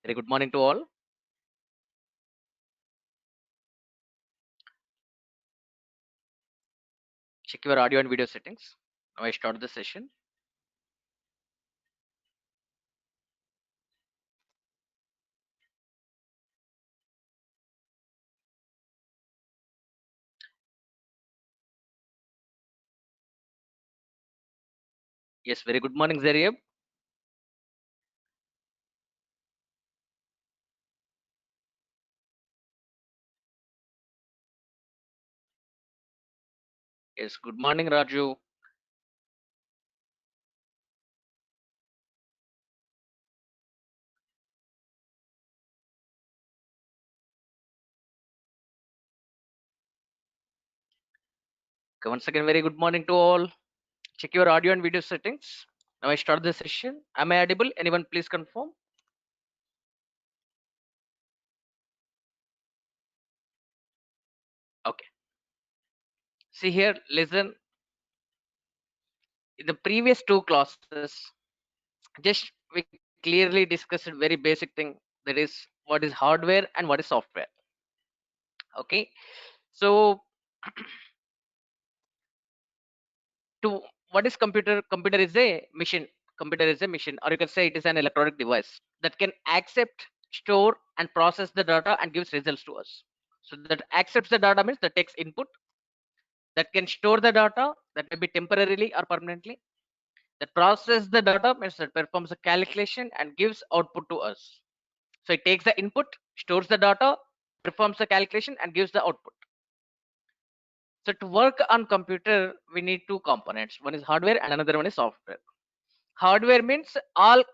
Very good morning to all. Check your audio and video settings. Now I start the session. Yes, very good morning, Zaryab. Yes, good morning, Raju. Okay, once again, very good morning to all. Check your audio and video settings. Now I start the session. Am I audible? Anyone please confirm? Okay. See here, listen. In the previous two classes, just we clearly discussed a very basic thing, that is what is hardware and what is software. Okay. So to what is computer? Computer is a machine. Computer is a machine, or you can say it is an electronic device that can accept, store, and process the data and gives results to us. So that accepts the data means that takes input, that can store the data, that may be temporarily or permanently, that process the data means that performs a calculation and gives output to us. So it takes the input, stores the data, performs the calculation and gives the output. So to work on computer, we need two components. One is hardware and another one is software. Hardware means all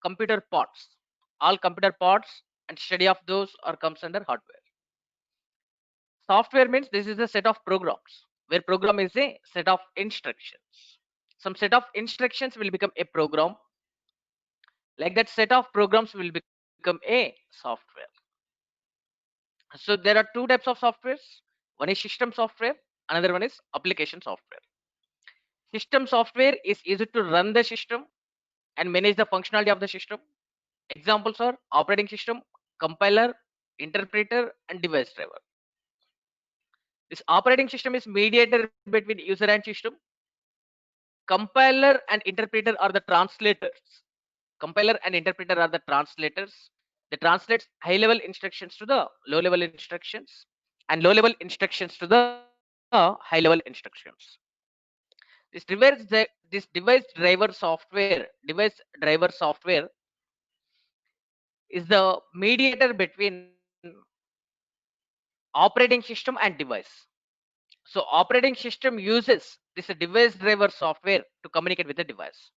computer parts. All computer parts and study of those are comes under hardware. Software means this is a set of programs, where program is a set of instructions. Some set of instructions will become a program. Like that set of programs will become a software. So there are two types of softwares. One is system software, another one is application software. System software is easy to run the system and manage the functionality of the system. Examples are operating system, compiler, interpreter, and device driver. This operating system is mediator between user and system. Compiler and interpreter are the translators. Compiler and interpreter are the translators. They translate high level instructions to the low level instructions and low level instructions to the high level instructions. This device driver software is the mediator between operating system and device. So operating system uses this device driver software to communicate with the device.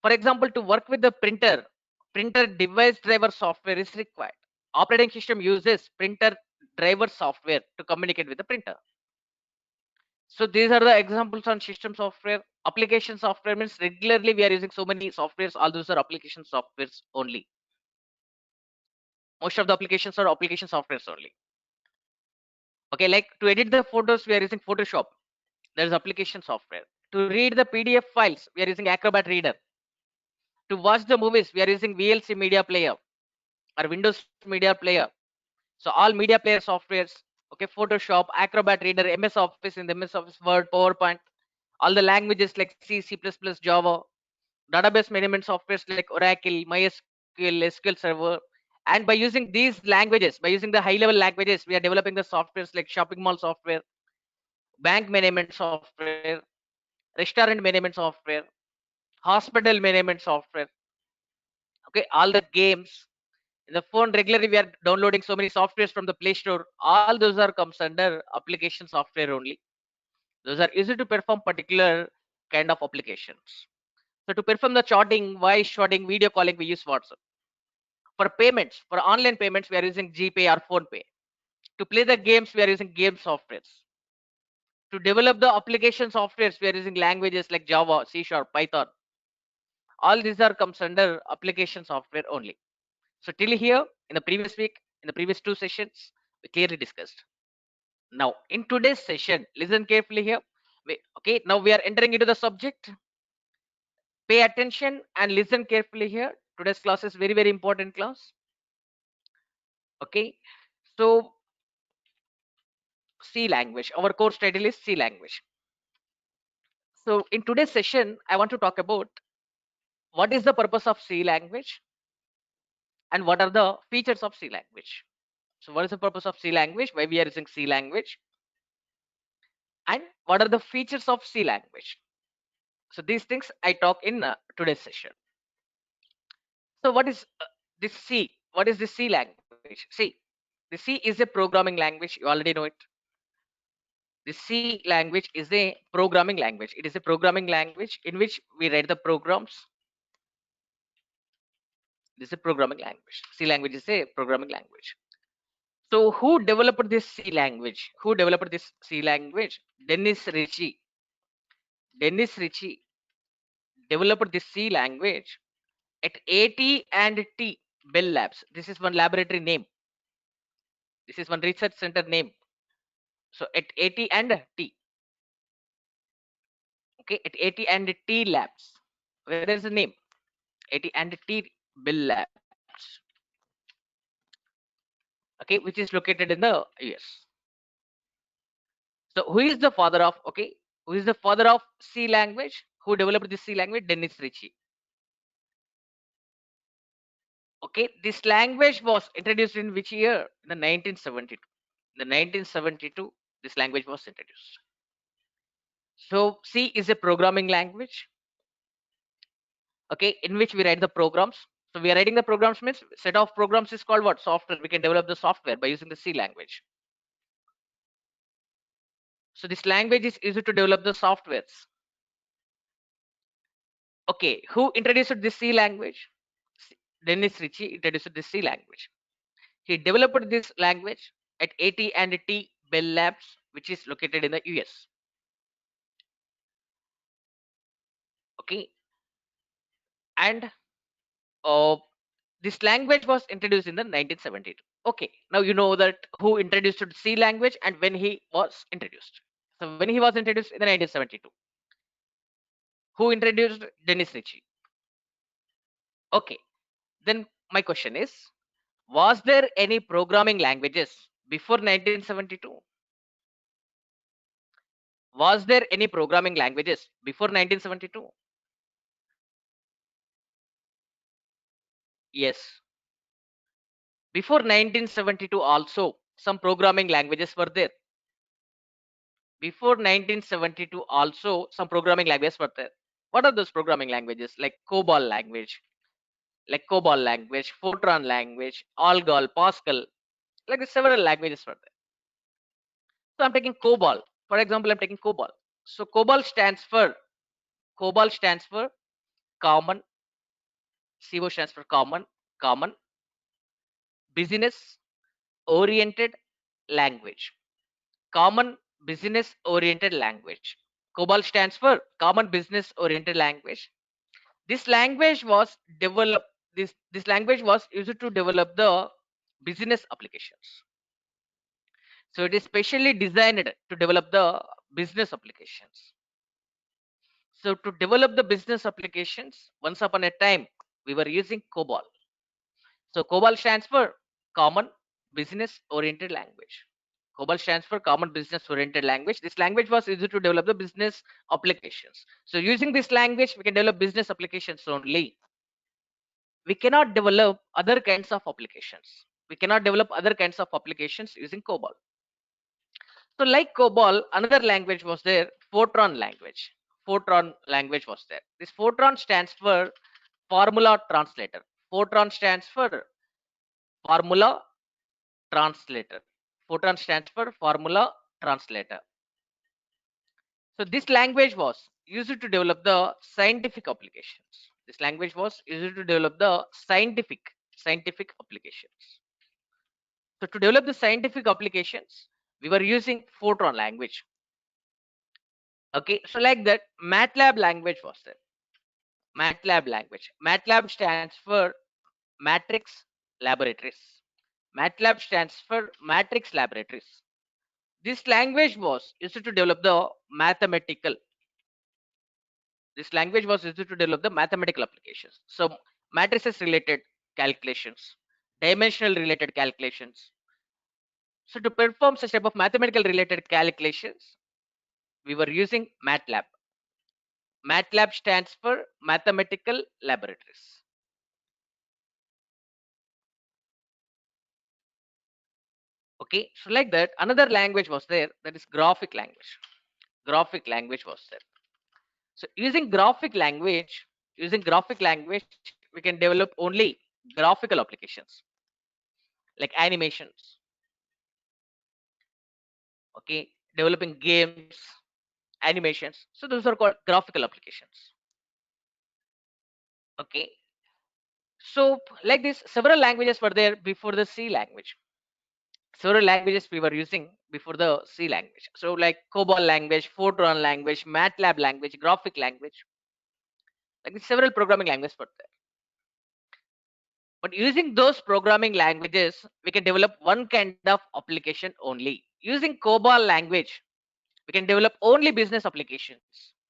For example, to work with the printer device driver software is required. Operating system uses printer driver software to communicate with the printer. So these are the examples on system software. Application software means regularly we are using so many softwares. All those are application softwares only. Most of the applications are application softwares only. Okay, like to edit the photos, we are using Photoshop. There is application software. To read the PDF files, we are using Acrobat Reader. To watch the movies, we are using VLC Media Player or Windows Media Player. So all media player softwares, okay, Photoshop, Acrobat Reader, MS Office, in the MS Office, Word, PowerPoint, all the languages like C, C++, Java, database management softwares like Oracle, MySQL, SQL Server. And by using these languages, by using the high level languages, we are developing the softwares like shopping mall software, bank management software, restaurant management software, hospital management software. Okay, all the games in the phone regularly we are downloading so many softwares from the Play Store. All those are comes under application software only. Those are easy to perform particular kind of applications. So to perform the chatting, voice chatting, video calling, we use WhatsApp. For payments, for online payments, we are using GPay or PhonePay. To play the games, we are using game softwares. To develop the application softwares, we are using languages like Java, C Sharp, Python. All these are comes under application software only. So till here, in the previous week, in the previous two sessions, we clearly discussed. Now, in today's session, listen carefully here. Okay, now we are entering into the subject. Pay attention and listen carefully here. Today's class is very important class. Okay, so C language. Our course title is C language. So in today's session, I want to talk about what is the purpose of C language and what are the features of C language. So what is the purpose of C language? Why we are using C language? And what are the features of C language? So these things I talk in today's session. So what is this C? What is this C language? See, the C is a programming language. You already know it. The C language is a programming language. It is a programming language in which we write the programs. This is a programming language. C language is a programming language. So who developed this C language? Who developed this C language? Dennis Ritchie. Dennis Ritchie developed this C language at AT&T Bell Labs. This is one laboratory name. This is one research center name. So at AT&T, okay, at AT&T Labs, where there is a name, AT&T Bell Labs, okay, which is located in the US. So who is the father of, okay, who is the father of C language? Who developed this C language? Dennis Ritchie. Okay, this language was introduced in which year? In the 1972. In the 1972, this language was introduced. So C is a programming language, okay, in which we write the programs. So we are writing the programs means set of programs is called what? Software. We can develop the software by using the C language. So this language is used to develop the softwares. Okay, who introduced this C language? Dennis Ritchie introduced this C language. He developed this language at AT&T Bell Labs, which is located in the US. Okay, and uh, this language was introduced in the 1972. Okay, now you know that who introduced C language and when he was introduced. So when he was introduced in the 1972, who introduced? Dennis Ritchie. Okay, then my question is, was there any programming languages before 1972? Was there any programming languages before 1972? Yes. Before 1972 also some programming languages were there. Before 1972 also some programming languages were there. What are those programming languages? Like COBOL language, Fortran language, Algol, Pascal, like several languages were there. So I'm taking COBOL. For example, I'm taking COBOL. So COBOL stands for common, CO stands for common business oriented language. Common business oriented language. COBOL stands for common business oriented language. This language was developed, this language was used to develop the business applications. So it is specially designed to develop the business applications. So to develop the business applications, once upon a time, we were using COBOL. So COBOL stands for Common Business Oriented Language. COBOL stands for Common Business Oriented Language. This language was used to develop the business applications. So using this language, we can develop business applications only. We cannot develop other kinds of applications. We cannot develop other kinds of applications using COBOL. So like COBOL, another language was there, Fortran language. Fortran language was there. This Fortran stands for Formula Translator. Fortran stands for Formula Translator. Fortran stands for Formula Translator. So this language was used to develop the scientific applications. This language was used to develop the scientific applications. So to develop the scientific applications, we were using Fortran language. Okay, so like that, MATLAB language was there. MATLAB language. MATLAB stands for Matrix Laboratories. MATLAB stands for Matrix Laboratories. This language was used to develop the mathematical. This language was used to develop the mathematical applications. So matrices related calculations, dimensional related calculations. So to perform such type of mathematical related calculations, we were using MATLAB. MATLAB stands for Mathematical Laboratories. Okay, so like that, another language was there, that is graphic language. Graphic language was there. So using graphic language, we can develop only graphical applications like animations. Okay, developing games, animations. So those are called graphical applications. Okay, so like this, several languages were there before the C language. Several languages we were using before the C language. So like COBOL language, Fortran language, MATLAB language, graphic language. Like several programming languages were there. But using those programming languages, we can develop one kind of application only. Using COBOL language, we can develop only business applications.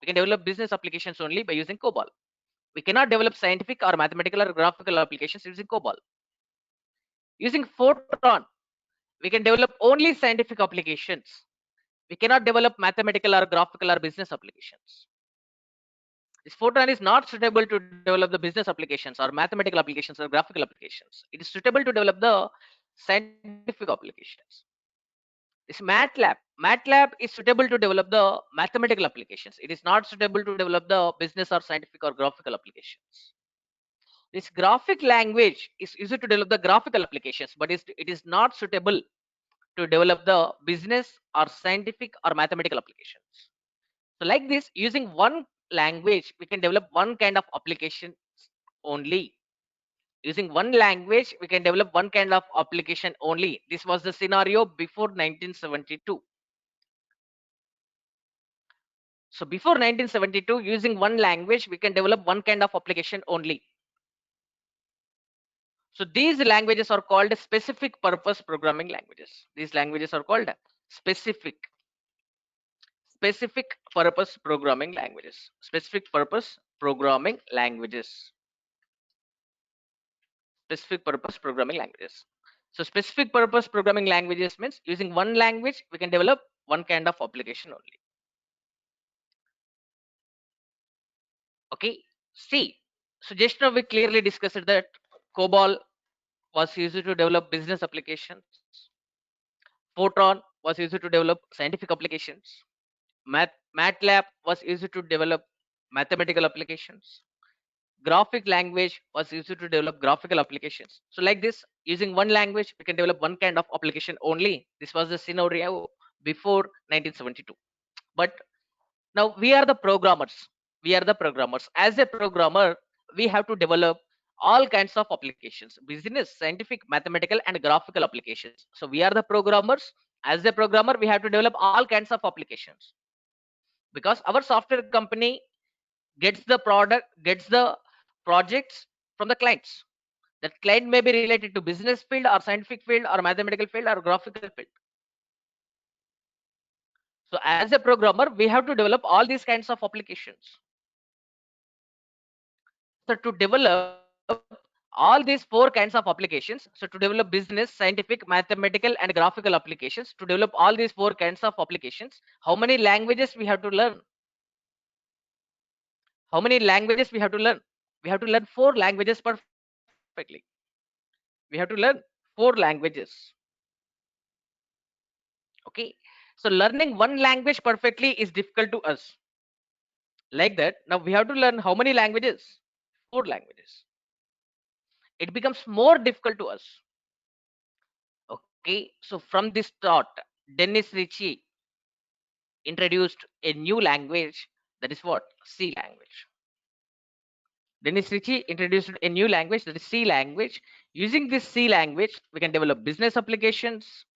We can develop business applications only by using COBOL. We cannot develop scientific or mathematical or graphical applications using COBOL. Using Fortran, we can develop only scientific applications. We cannot develop mathematical or graphical or business applications. This Fortran is not suitable to develop the business applications or mathematical applications or graphical applications. It is suitable to develop the scientific applications. This MATLAB is suitable to develop the mathematical applications. It is not suitable to develop the business or scientific or graphical applications. This graphic language is used to develop the graphical applications, but it is not suitable to develop the business or scientific or mathematical applications. So like this, using one language, we can develop one kind of application only. Using one language, we can develop one kind of application only. This was the scenario before 1972. So before 1972, using one language, we can develop one kind of application only. So these languages are called specific purpose programming languages. These languages are called specific purpose programming languages. Specific purpose programming languages. Specific purpose programming languages. So specific purpose programming languages means using one language, we can develop one kind of application only. Okay, see, so just now we clearly discussed that COBOL was used to develop business applications. Fortran was used to develop scientific applications. MATLAB was used to develop mathematical applications. Graphic language was used to develop graphical applications. So like this, using one language, we can develop one kind of application only. This was the scenario before 1972. But now we are the programmers. We are the programmers. As a programmer, we have to develop all kinds of applications: business, scientific, mathematical, and graphical applications. So we are the programmers. As a programmer, we have to develop all kinds of applications, because our software company gets the projects from the clients. That client may be related to business field or scientific field or mathematical field or graphical field. So as a programmer, we have to develop all these kinds of applications. So to develop all these four kinds of applications, so to develop business, scientific, mathematical, and graphical applications, to develop all these four kinds of applications, how many languages we have to learn? How many languages we have to learn? We have to learn four languages perfectly. We have to learn four languages. Okay. So learning one language perfectly is difficult to us. Like that, now we have to learn how many languages? Four languages. It becomes more difficult to us. Okay. So from this thought, Dennis Ritchie introduced a new language, that is what? C language. Dennis Ritchie introduced a new language, that is C language. Using this C language, we can develop business applications,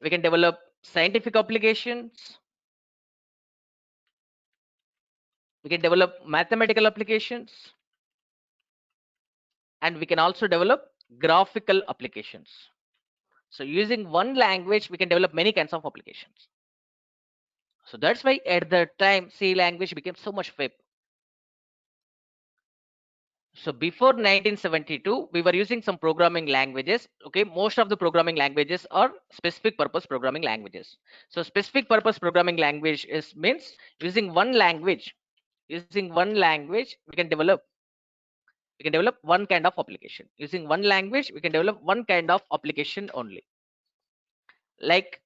we can develop scientific applications, we can develop mathematical applications, and we can also develop graphical applications. So using one language, we can develop many kinds of applications. So that's why at the time C language became so much famous. So before 1972, we were using some programming languages. Okay, most of the programming languages are specific purpose programming languages. So specific purpose programming language is means using one language. Using one language, we can develop one kind of application. Using one language, we can develop one kind of application only. Like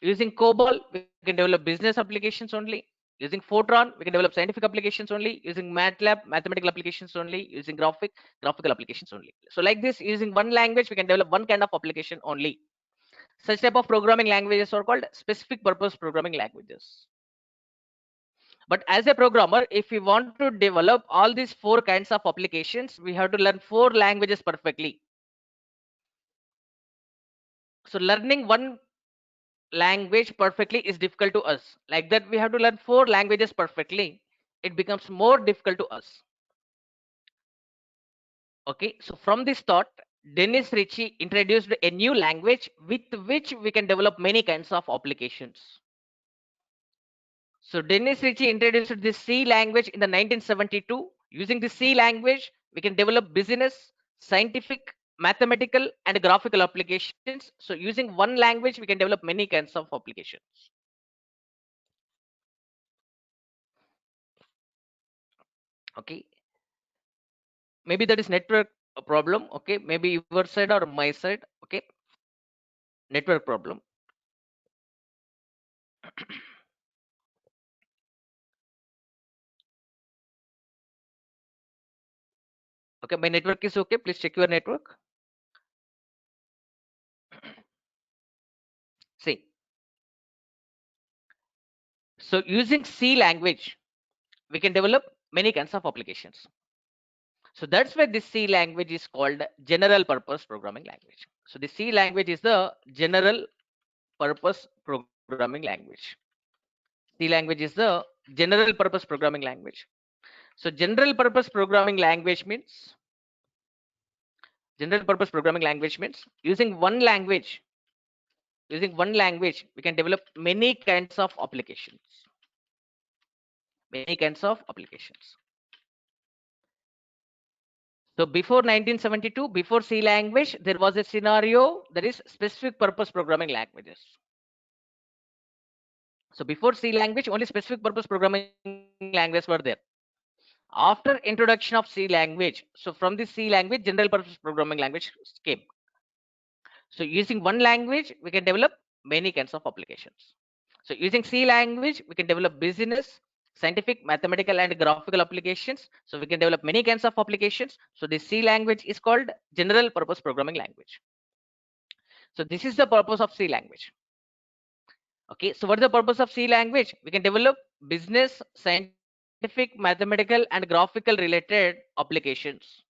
using COBOL, we can develop business applications only. Using Fortran, we can develop scientific applications only. Using MATLAB, mathematical applications only. Using graphical applications only. So like this, using one language, we can develop one kind of application only. Such type of programming languages are called specific purpose programming languages. But as a programmer, if we want to develop all these four kinds of applications, we have to learn four languages perfectly. So learning one language perfectly is difficult to us. Like that, we have to learn four languages perfectly. It becomes more difficult to us. Okay, so from this thought, Dennis Ritchie introduced a new language with which we can develop many kinds of applications. So Dennis Ritchie introduced this C language in the 1972. Using the C language, we can develop business, scientific, mathematical, and graphical applications. So using one language, we can develop many kinds of applications. Okay, maybe that is network problem. Okay, maybe your side or my side. Okay, network problem. Okay, my network is okay. Please check your network. See, so using C language, we can develop many kinds of applications. So that's why this C language is called general purpose programming language. So the C language is the general purpose programming language. C language is the general purpose programming language. So general purpose programming language means using one language we can develop many kinds of applications. Many kinds of applications. So before 1972, before C language, there was a scenario that is specific purpose programming languages. So before C language, only specific purpose programming languages were there. After introduction of C language, so from the C language, general purpose programming language came. So using one language, we can develop many kinds of applications. So using C language, we can develop business, scientific, mathematical, and graphical applications. So we can develop many kinds of applications. So the C language is called general purpose programming language. So this is the purpose of C language. Okay, so what is the purpose of C language? We can develop business, scientific, mathematical, and graphical related applications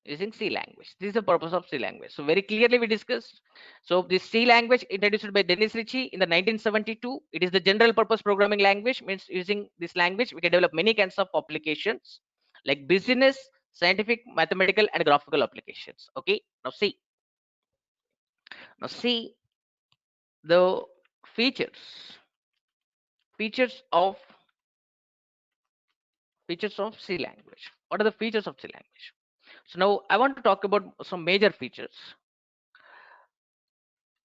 using C language. This is the purpose of C language. So very clearly we discussed. So this C language introduced by Dennis Ritchie in the 1972. It is the general purpose programming language. Means using this language we can develop many kinds of applications like business, scientific, mathematical, and graphical applications. Okay, now see the features features of C language. What are the features of C language? So now I want to talk about some major features.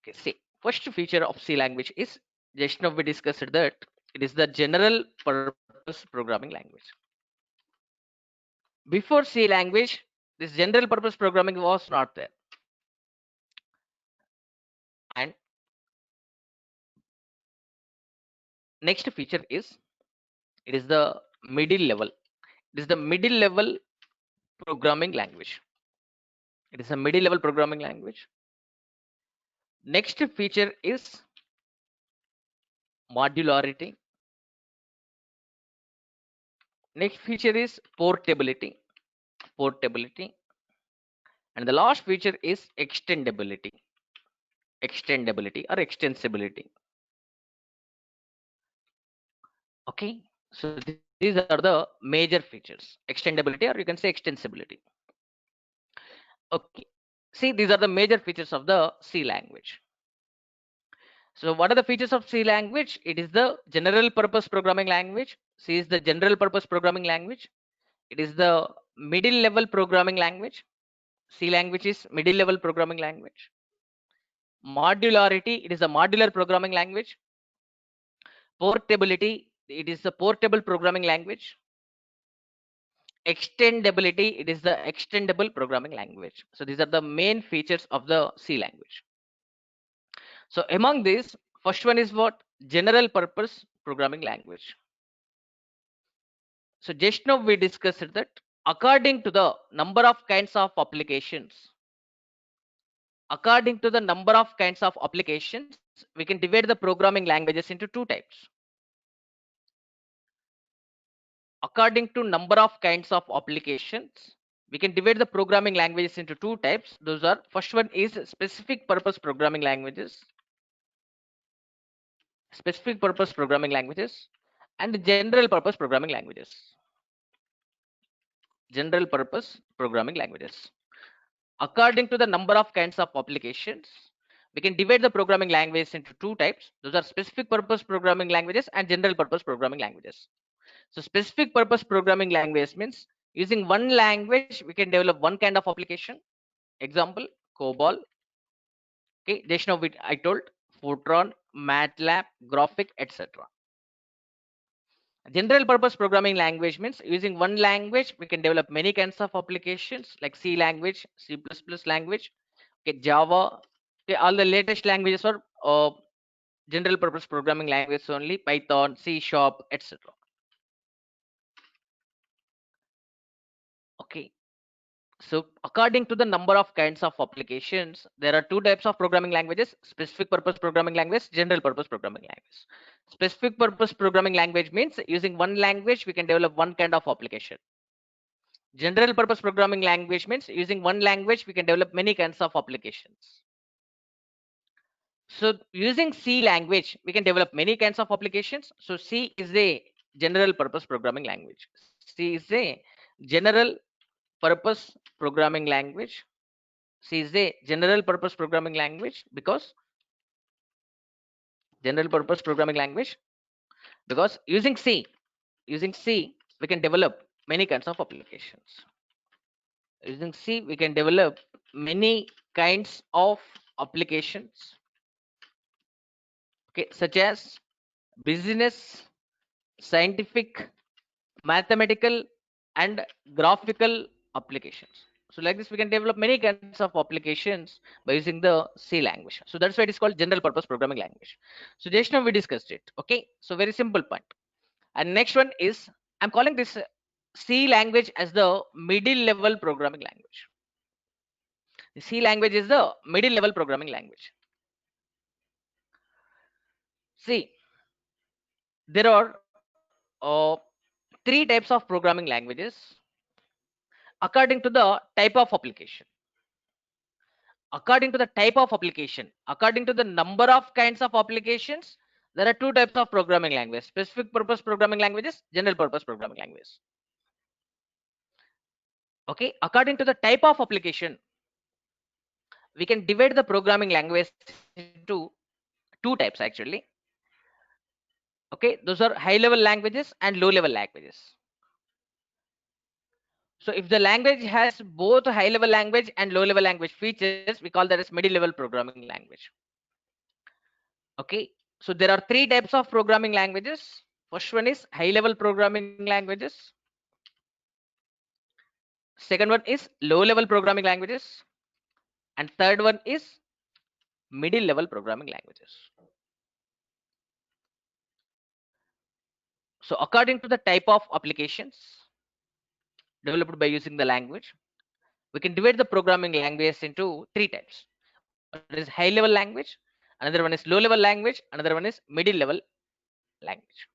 Okay, see, first feature of C language is just now we discussed that it is the general purpose programming language. Before C language, this general purpose programming was not there. And next feature is it is the middle level. It is the middle level programming language. It is a middle level programming language. Next feature is modularity. Next feature is portability. And the last feature is extendability or extensibility. Okay, so these are the major features: extendability, or you can say extensibility. Okay, see, these are the major features of the C language. So what are the features of C language? It is the general purpose programming language. C is the general purpose programming language. It is the middle level programming language. C language is middle level programming language. Modularity, it is a modular programming language. Portability, it is a portable programming language. Extendability, it is the extendable programming language. So these are the main features of the C language. So among these, first one is what? General purpose programming language. So just now we discussed that according to the number of kinds of applications, we can divide the programming languages into two types. According to number of kinds of applications, we can divide the programming languages into two types. Those are, first one is specific purpose programming languages, and general purpose programming languages. According to the number of kinds of applications, we can divide the programming languages into two types. Those are specific purpose programming languages and general purpose programming languages. So specific purpose programming language means using one language we can develop one kind of application. Example, COBOL. Okay, just now I told Fortran, MATLAB, Graphic, etc. General purpose programming language means using one language we can develop many kinds of applications like C language, C++ language, okay, Java. Okay, all the latest languages are general purpose programming language only, Python, C Sharp, etc. Okay. So according to the number of kinds of applications, there are two types of programming languages: specific purpose programming language, general purpose programming language. Specific purpose programming language means using one language we can develop one kind of application. General purpose programming language means using one language we can develop many kinds of applications. So using C language we can develop many kinds of applications. So C is a general purpose programming language. C is a general purpose programming language. C is a general purpose programming language because using C we can develop many kinds of applications. Using C we can develop many kinds of applications, okay, such as business, scientific, mathematical, and graphical applications. So like this we can develop many kinds of applications by using the C language. So that's why it is called general purpose programming language. So just now we discussed it. Okay, so very simple point. And next one is, I'm calling this C language as the middle level programming language. The C language is the middle level programming language. See, there are three types of programming languages according to the type of application. According to the number of kinds of applications, there are two types of programming language: specific purpose programming languages, general purpose programming languages. Okay, according to the type of application, we can divide the programming language into two types actually. Okay, those are high level languages and low level languages. So if the language has both high level language and low level language features, we call that as middle level programming language. Okay, so there are three types of programming languages. First one is high level programming languages. Second one is low level programming languages. And third one is middle level programming languages. So according to the type of applications developed by using the language, we can divide the programming languages into three types. One is high level language, another one is low level language, another one is middle level language.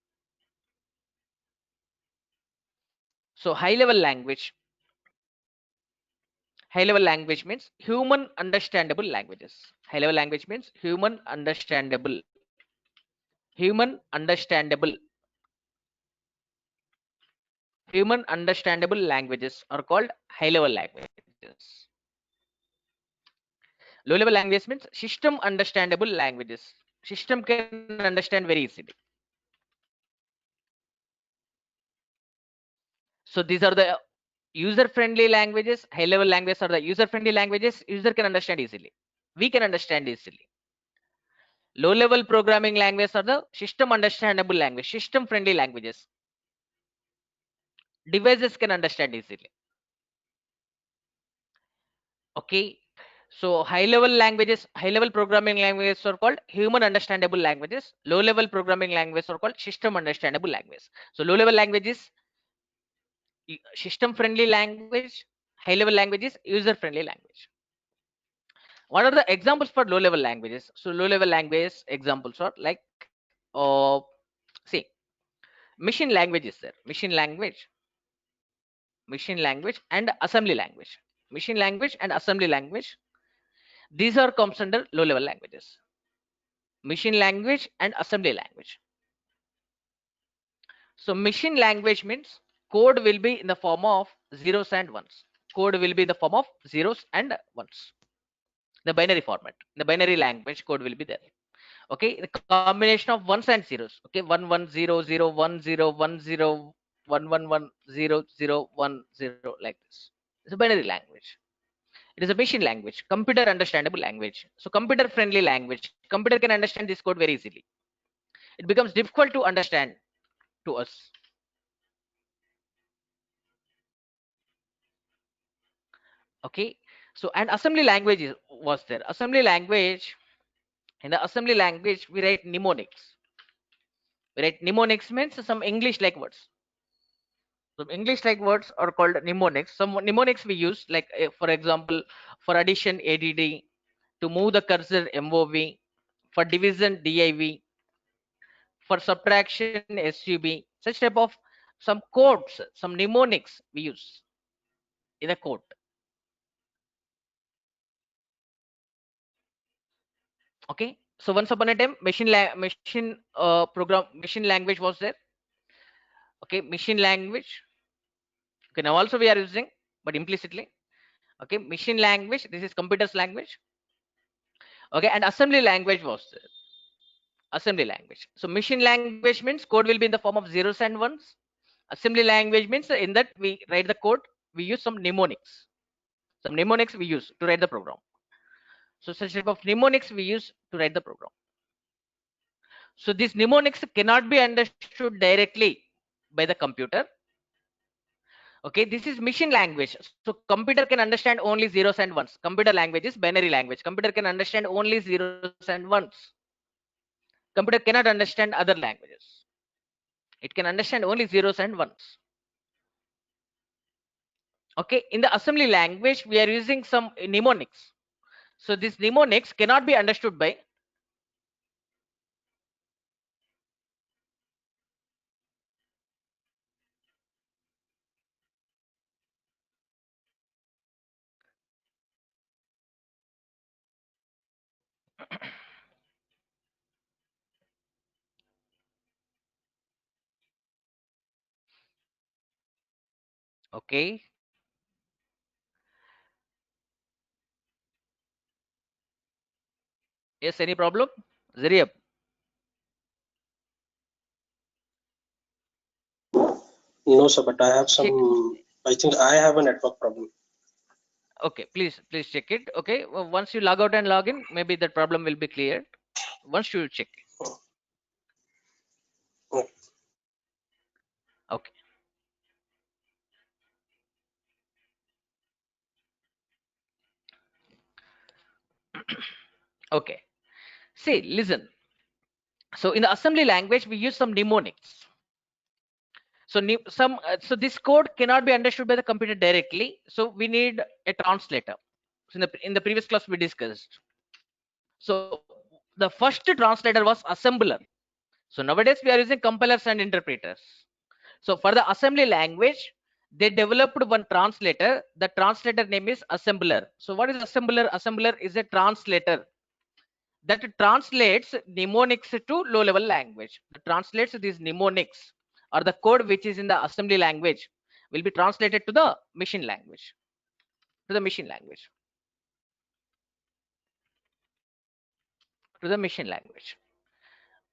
So high level language means human understandable languages. High level language means human understandable languages are called high level languages. Low level language means system understandable languages. System can understand very easily. So these are the User-friendly languages, high-level languages are the user-friendly languages. User can understand easily. We can understand easily. Low-level programming languages are the system understandable language, system-friendly languages. Devices can understand easily. Okay. So high-level languages, high-level programming languages are called human understandable languages. Low-level programming languages are called system understandable languages. So low-level languages, system-friendly language. High-level languages, user-friendly language. What are the examples for low-level languages? So low-level language examples are like, uh, see, machine language is there. Machine language, and assembly language. Machine language and assembly language. These are comes under low-level languages. Machine language and assembly language. So machine language means code will be in the form of zeros and ones. Code will be in the form of zeros and ones. The binary format. The binary language code will be there. Okay, the combination of ones and zeros. Okay, 11001011110010 like this. It's a binary language. It is a machine language, computer understandable language. So computer friendly language. Computer can understand this code very easily. It becomes difficult to understand to us. Okay, so and assembly language was there. Assembly language, in the assembly language we write mnemonics. We write mnemonics means some English like words. Some English like words are called mnemonics. Some mnemonics we use, like for example, for addition ADD, to move the cursor MOV, for division DIV, for subtraction SUB. Such type of some codes, some mnemonics we use in a code. Okay. So once upon a time, machine language was there. Okay, machine language. Okay, now also we are using, but implicitly. Okay, machine language. This is computer's language. Okay, and assembly language was there. Assembly language. So machine language means code will be in the form of zeros and ones. Assembly language means in that we write the code, we use some mnemonics. Some mnemonics we use to write the program. So such type of mnemonics we use to write the program. So these mnemonics cannot be understood directly by the computer. Okay, this is machine language. So computer can understand only zeros and ones. Computer language is binary language. Computer can understand only zeros and ones. Computer cannot understand other languages. It can understand only zeros and ones. Okay, in the assembly language we are using some mnemonics. So these mnemonics cannot be understood by. Okay, yes, any problem? Zariab. No, sir, but I have Check. some. I think I have a network problem. Okay, please check it. Okay, once you log out and log in, maybe that problem will be cleared. Once you check. Oh, Okay. Okay. See, listen. So in the assembly language, we use some mnemonics. So so this code cannot be understood by the computer directly. So we need a translator. So in the previous class we discussed. So the first translator was assembler. So nowadays we are using compilers and interpreters. So for the assembly language, they developed one translator. The translator name is assembler. So what is assembler? Assembler is a translator that translates mnemonics to low level language. It translates these mnemonics or the code which is in the assembly language will be translated to the machine language. To the machine language. To the machine language.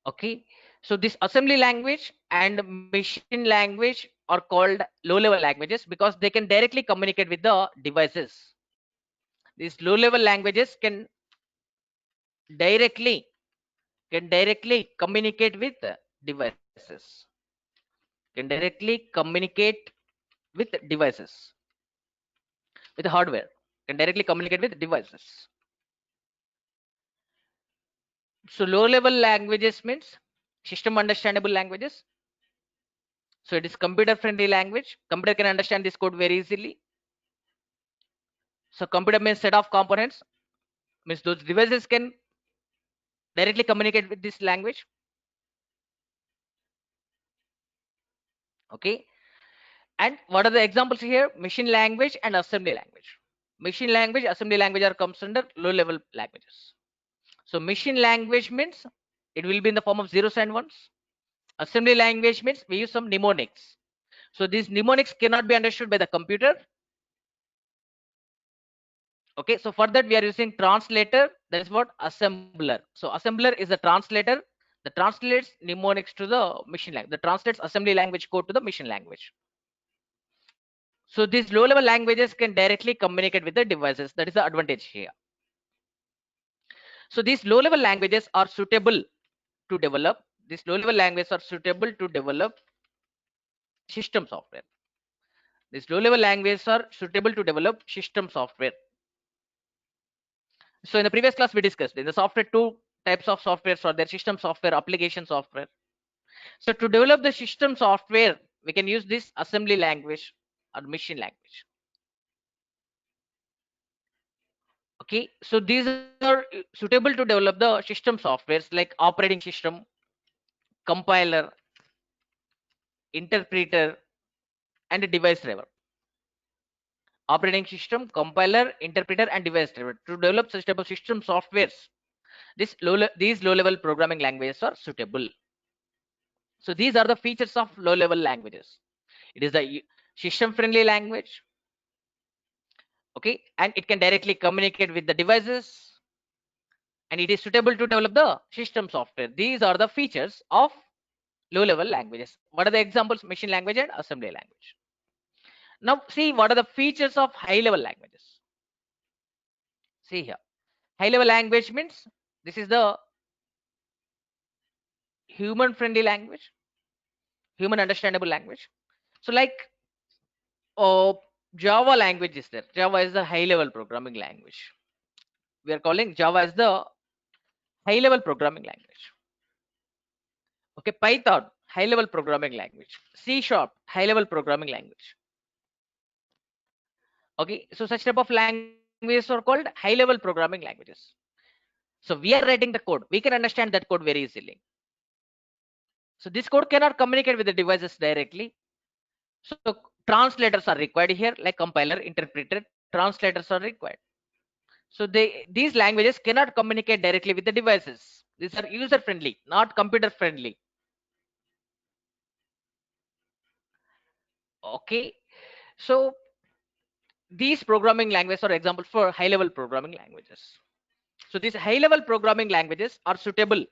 Okay. So this assembly language and machine language are called low level languages because they can directly communicate with the devices. These low level languages directly directly communicate with devices, can directly communicate with devices, with hardware, can directly communicate with devices. So low level languages means system understandable languages. So it is computer friendly language. Computer can understand this code very easily. So computer means set of components, means those devices can directly communicate with this language. Okay. And what are the examples here? Machine language and assembly language. Machine language, assembly language are comes under low level languages. So machine language means it will be in the form of zeros and ones. Assembly language means we use some mnemonics. So these mnemonics cannot be understood by the computer. Okay, so for that we are using translator. That is what assembler. So assembler is the translator that translates mnemonics to the machine language. That translates assembly language code to the machine language. So these low level languages can directly communicate with the devices. That is the advantage here. So these low level languages are suitable to develop. These low level languages are suitable to develop system software. These low level languages are suitable to develop system software. So in the previous class we discussed in the software two types of softwares are there: system software, application software. So to develop the system software, we can use this assembly language or machine language. Okay, so these are suitable to develop the system softwares like operating system, compiler, interpreter, and a device driver. Operating system, compiler, interpreter, and device driver. To develop such type of system softwares, these low level programming languages are suitable. So these are the features of low level languages. It is the system friendly language. Okay, and it can directly communicate with the devices, and it is suitable to develop the system software. These are the features of low level languages. What are the examples? Machine language and assembly language. Now see what are the features of high level languages. See here, high level language means this is the human friendly language, human understandable language. So like uh, Java language is there. Java is the high level programming language. We are calling Java as the high level programming language. Okay, Python, high level programming language. C sharp, high level programming language. Okay, so such type of languages are called high level programming languages. So we are writing the code, we can understand that code very easily. So this code cannot communicate with the devices directly. So translators are required here, like compiler, interpreter, translators are required. So these languages cannot communicate directly with the devices. These are user friendly, not computer friendly. Okay, so these programming languages are examples for high level programming languages. So these high level programming languages are suitable.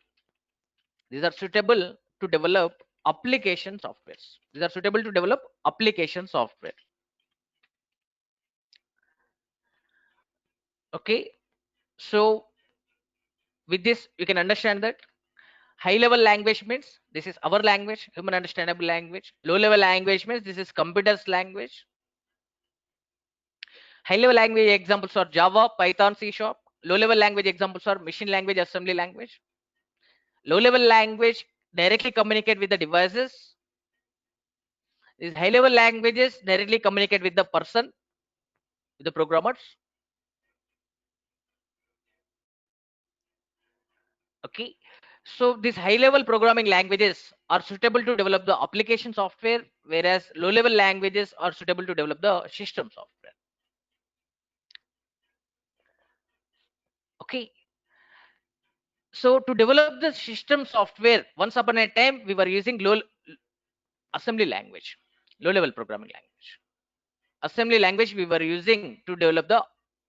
These are suitable to develop application softwares. These are suitable to develop application software. Okay, so with this you can understand that high level language means this is our language, human understandable language. Low level language means this is computer's language. High level language examples are Java, Python, C sharp. Low level language examples are machine language, assembly language. Low level language directly communicate with the devices. These high level languages directly communicate with the person, with the programmers. Okay, so these high level programming languages are suitable to develop the application software, whereas low level languages are suitable to develop the system software. Okay, so to develop the system software, once upon a time we were using low assembly language, low level programming language. Assembly language we were using to develop the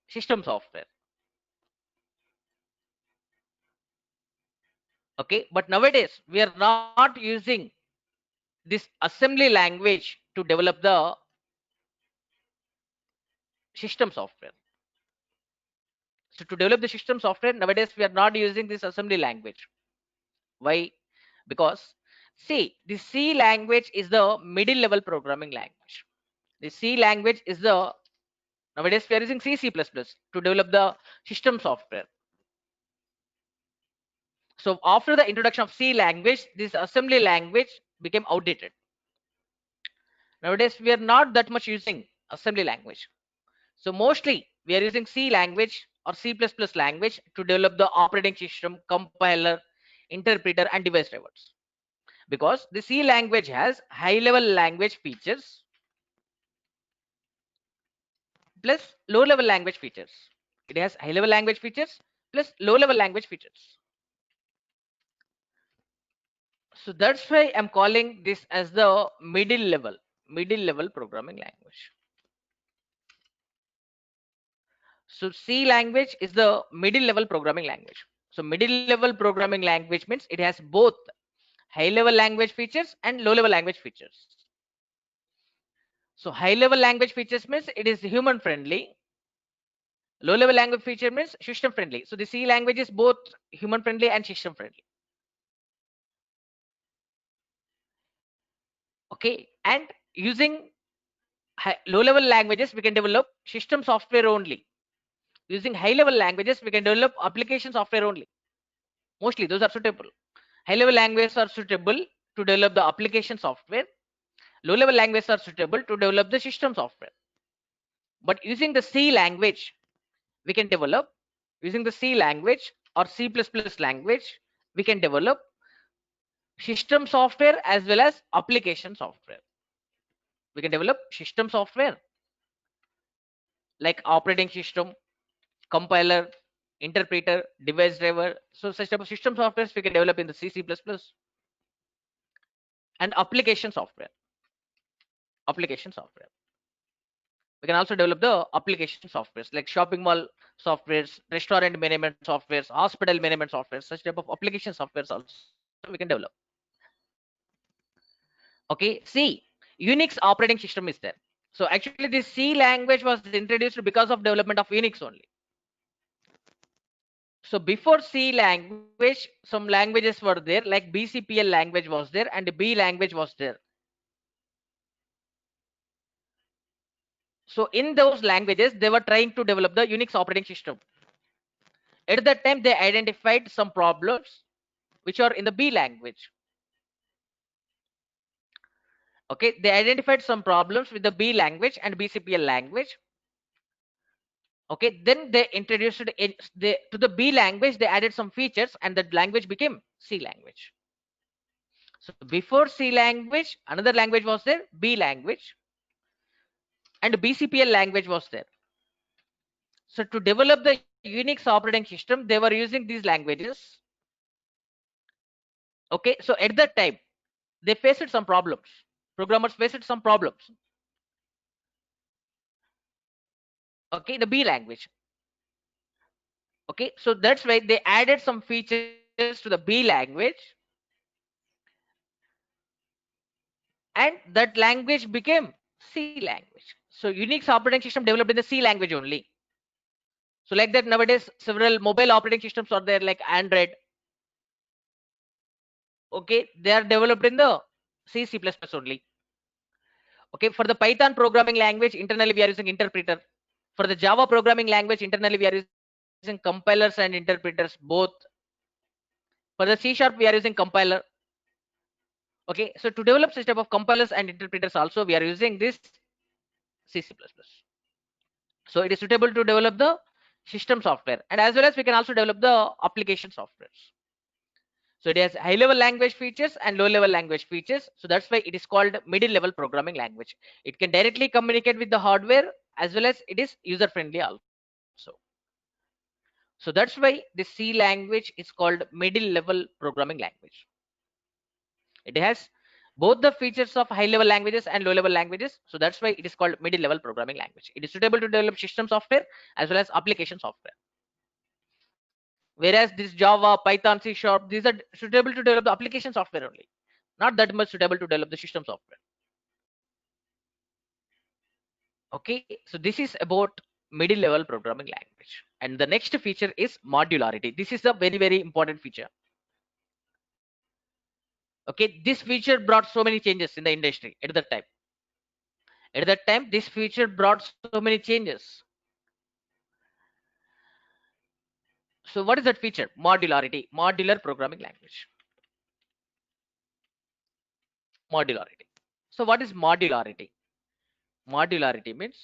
system software. Okay, but nowadays we are not using this assembly language to develop the system software. So to develop the system software nowadays we are not using this assembly language. Why? Because see, the C language is the middle level programming language. The C language is the, nowadays we are using C++ to develop the system software. So after the introduction of C language, this assembly language became outdated. Nowadays we are not that much using assembly language. So mostly we are using C language or C++ language to develop the operating system, compiler, interpreter, and device drivers. Because the C language has high level language features plus low level language features. It has high level language features plus low level language features. So that's why I'm calling this as the middle level programming language. So C language is the middle level programming language. So middle level programming language means it has both high level language features and low level language features. So high level language features means it is human friendly. Low level language feature means system friendly. So the C language is both human friendly and system friendly. Okay, and using low level languages we can develop system software only. Using high level languages we can develop application software only. Mostly those are suitable. High level languages are suitable to develop the application software. Low level languages are suitable to develop the system software. But using the C language we can develop, using the C language or C++ language we can develop system software as well as application software. We can develop system software like operating system, compiler, interpreter, device driver. So such type of system softwares we can develop in the C++ and application software. Application software. We can also develop the application softwares like shopping mall softwares, restaurant management softwares, hospital management softwares. Such type of application softwares also we can develop. Okay, C, Unix operating system is there. So actually this C language was introduced because of development of Unix only. So before C language, some languages were there, like BCPL language was there and B language was there. So in those languages, they were trying to develop the Unix operating system. At that time, they identified some problems which are in the B language. Okay, they identified some problems with the B language and BCPL language. Okay, then they introduced it to the B language, they added some features and that language became C language. So before C language, another language was there, B language, and BCPL language was there. So to develop the Unix operating system, they were using these languages. Okay, so at that time, they faced some problems. Programmers faced some problems. Okay, the B language. Okay, so that's why they added some features to the B language, and that language became C language. So Unix operating system developed in the C language only. So like that nowadays several mobile operating systems are there like Android. Okay, they are developed in the C++ only. Okay, for the Python programming language internally we are using interpreter. For the Java programming language internally we are using compilers and interpreters both. For the C# we are using compiler. Okay, so to develop such type of compilers and interpreters also we are using this C++. So it is suitable to develop the system software, and as well as we can also develop the application softwares. So it has high level language features and low level language features. So that's why it is called middle level programming language. It can directly communicate with the hardware as well as it is user friendly also. So that's why the C language is called middle level programming language. It has both the features of high level languages and low level languages. So that's why it is called middle level programming language. It is suitable to develop system software as well as application software. Whereas this Java, Python, C Sharp, these are suitable to develop the application software only, not that much suitable to develop the system software. Okay, so this is about middle level programming language. And the next feature is modularity. This is a very important feature. Okay, this feature brought so many changes in the industry at that time. At that time, this feature brought so many changes. So what is that feature? Modularity, modular programming language. Modularity. So what is modularity? Modularity means,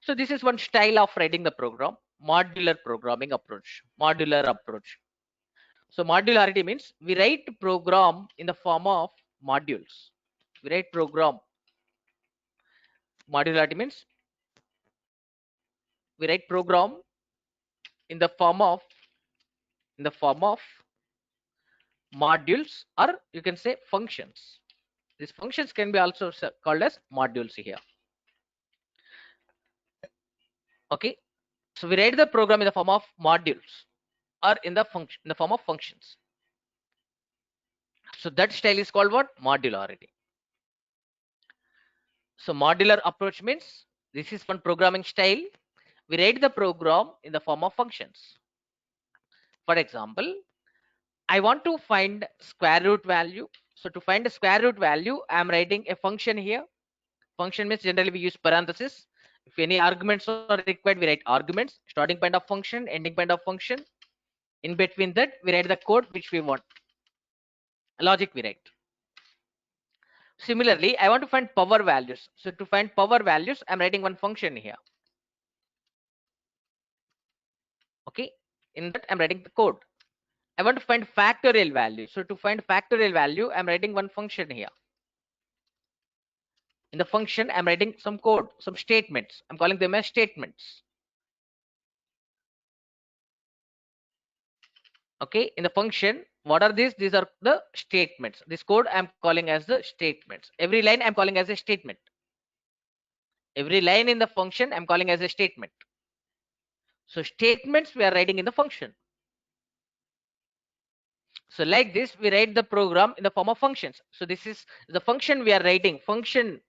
so this is one style of writing the program, modular programming approach, modular approach. So modularity means we write program in the form of modules. We write program. Modularity means we write program in the form of modules, or you can say functions. These functions can be also called as modules here. Okay, so we write the program in the form of modules or in the form of functions. So that style is called what? Modularity. So modular approach means this is one programming style. We write the program in the form of functions. For example, I want to find square root value. So to find the square root value, I am writing a function here. Function means generally we use parenthesis. If any arguments are required, we write arguments, starting point of function, ending point of function. In between that, we write the code which we want. Logic we write. Similarly, I want to find power values. So to find power values, I'm writing one function here. Okay, in that I'm writing the code. I want to find factorial value. So to find factorial value, I'm writing one function here. In the function, I'm writing some code, some statements. I'm calling them as statements. Okay, in the function, what are these? These are the statements. This code I'm calling as the statements. Every line I'm calling as a statement. Every line in the function I'm calling as a statement. So statements we are writing in the function. So like this, we write the program in the form of functions. So this is the function we are writing. Function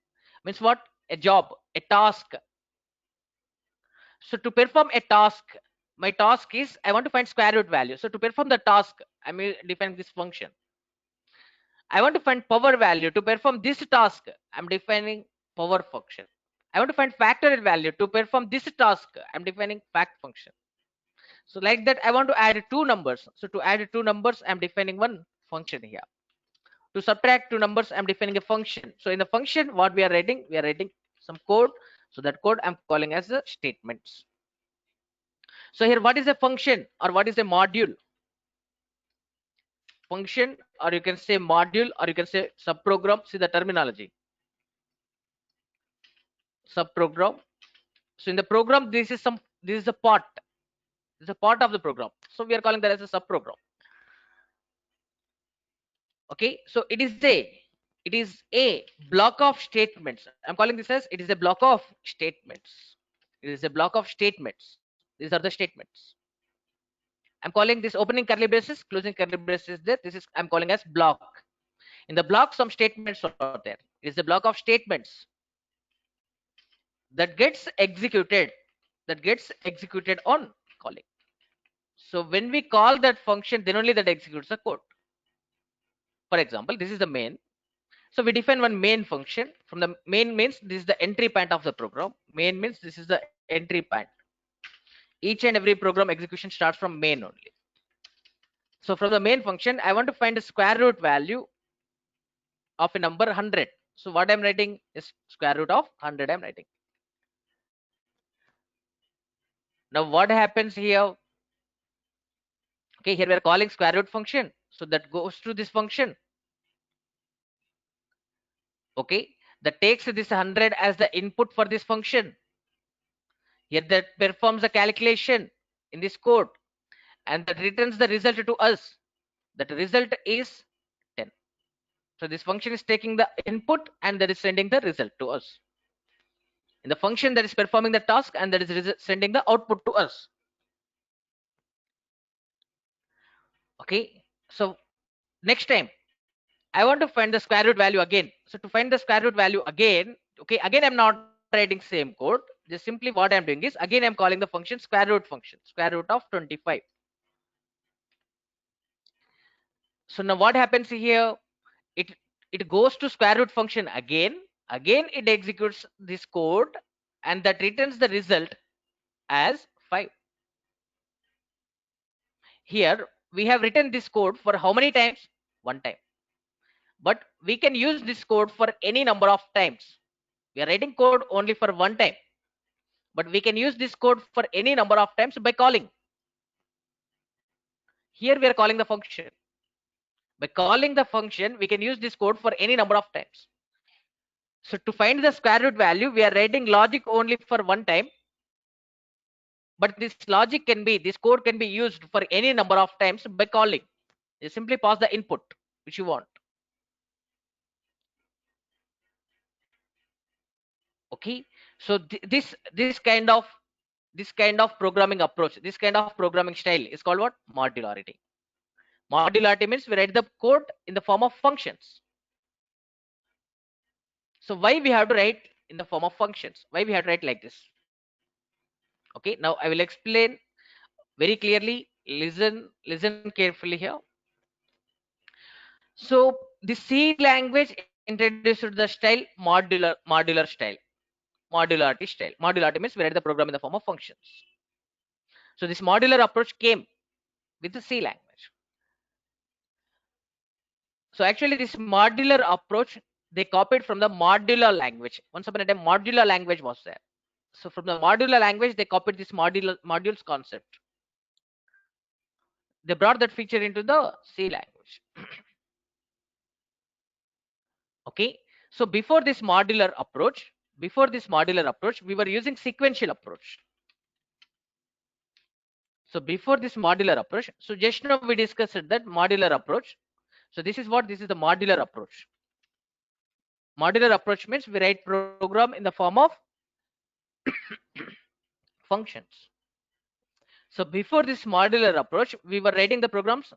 means what? A job, a task. So to perform a task, my task is I want to find square root value. So to perform the task, I may define this function. I want to find power value. To perform this task, I'm defining power function. I want to find factorial value. To perform this task, I'm defining fact function. So like that, I want to add two numbers. So to add two numbers, I'm defining one function here. To subtract two numbers, I'm defining a function. So in the function, what we are writing some code. So that code I'm calling as the statements. So here, what is a function or what is a module? Function, or you can say module, or you can say subprogram. See the terminology. Subprogram. So in the program, this is a part. This is a part of the program. So we are calling that as a subprogram. Okay. So it is a block of statements. I'm calling this as it is a block of statements. It is a block of statements. These are the statements. I'm calling this opening curly braces, closing curly braces there. This is I'm calling as block. In the block, some statements are there. It is a block of statements that gets executed. That gets executed on calling. So when we call that function, then only that executes the code. For example, this is the main. So we define one main function. From the main means this is the entry point of the program. Main means this is the entry point. Each and every program execution starts from main only. So from the main function, I want to find the square root value of a number 100. So what I'm writing is square root of 100 I'm writing. Now what happens here? Okay, here we are calling square root function. So that goes to this function. Okay, that takes this 100 as the input for this function. Here that performs a calculation in this code and that returns the result to us. That result is 10. So this function is taking the input and that is sending the result to us. In the function that is performing the task and that is sending the output to us. Okay, so next time I want to find the square root value again. So to find the square root value again, okay, again I'm not writing same code. Just simply what I'm doing is again I'm calling the function square root of 25. So now what happens here? It it goes to square root function again. Again it executes this code and that returns the result as 5. Here we have written this code for how many times? One time. But we can use this code for any number of times. We are writing code only for one time, but we can use this code for any number of times by calling. Here we are calling the function. By calling the function, we can use this code for any number of times. So to find the square root value, we are writing logic only for one time, but this code can be used for any number of times by calling. You simply pass the input which you want. Okay, so this kind of programming approach, this kind of programming style is called what? Modularity. Modularity means we write the code in the form of functions. So why we have to write in the form of functions? Why we have to write like this? Okay, now I will explain very clearly. Listen carefully here. So the C language introduced the style modular style, modularity style. Modularity means we write the program in the form of functions. So this modular approach came with the C language. So actually this modular approach they copied from the modular language. Once upon a time modular language was there. So from the modular language they copied this modules concept. They brought that feature into the C language. Okay, so before this modular approach we were using sequential approach. So before this modular approach, so just now we discussed that modular approach. So this is the modular approach. Modular approach means we write program in the form of functions. So before this modular approach we were writing the programs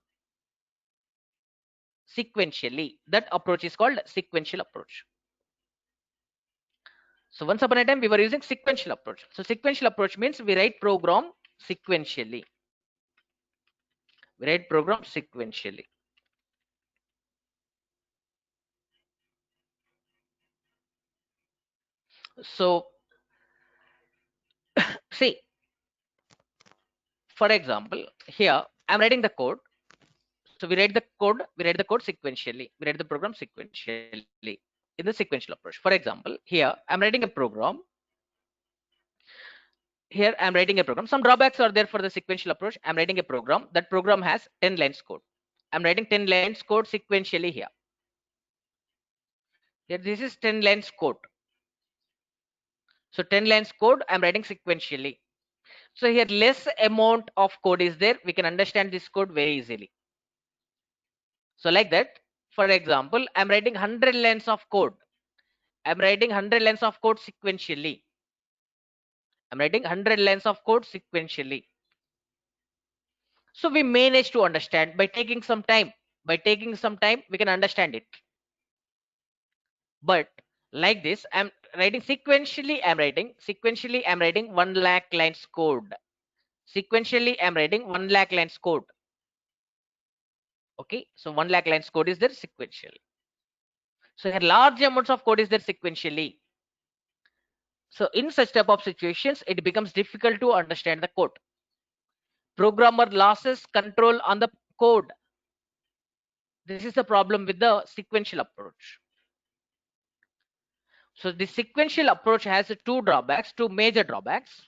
sequentially. That approach is called sequential approach. So once upon a time we were using sequential approach. So sequential approach means we write program sequentially. We write program sequentially. So see, for example, here I'm writing the code. So we write the code sequentially. We write the program sequentially in the sequential approach. For example, here I'm writing a program. Here I'm writing a program. Some drawbacks are there for the sequential approach. I'm writing a program. That program has 10 lines code. I'm writing 10 lines code sequentially here. Here this is 10 lines code. So 10 lines code I'm writing sequentially. So here less amount of code is there. We can understand this code very easily. So like that, for example, I'm writing 100 lines of code. I'm writing 100 lines of code sequentially. I'm writing 100 lines of code sequentially. So we manage to understand by taking some time. By taking some time, we can understand it. But like this, I'm writing sequentially. I'm writing 1 lakh lines code. Sequentially, I'm writing 1 lakh lines code. Okay, so 1 lakh lines code is there sequentially. So here large amounts of code is there sequentially. So in such type of situations, it becomes difficult to understand the code. Programmer loses control on the code. This is the problem with the sequential approach. So the sequential approach has two major drawbacks.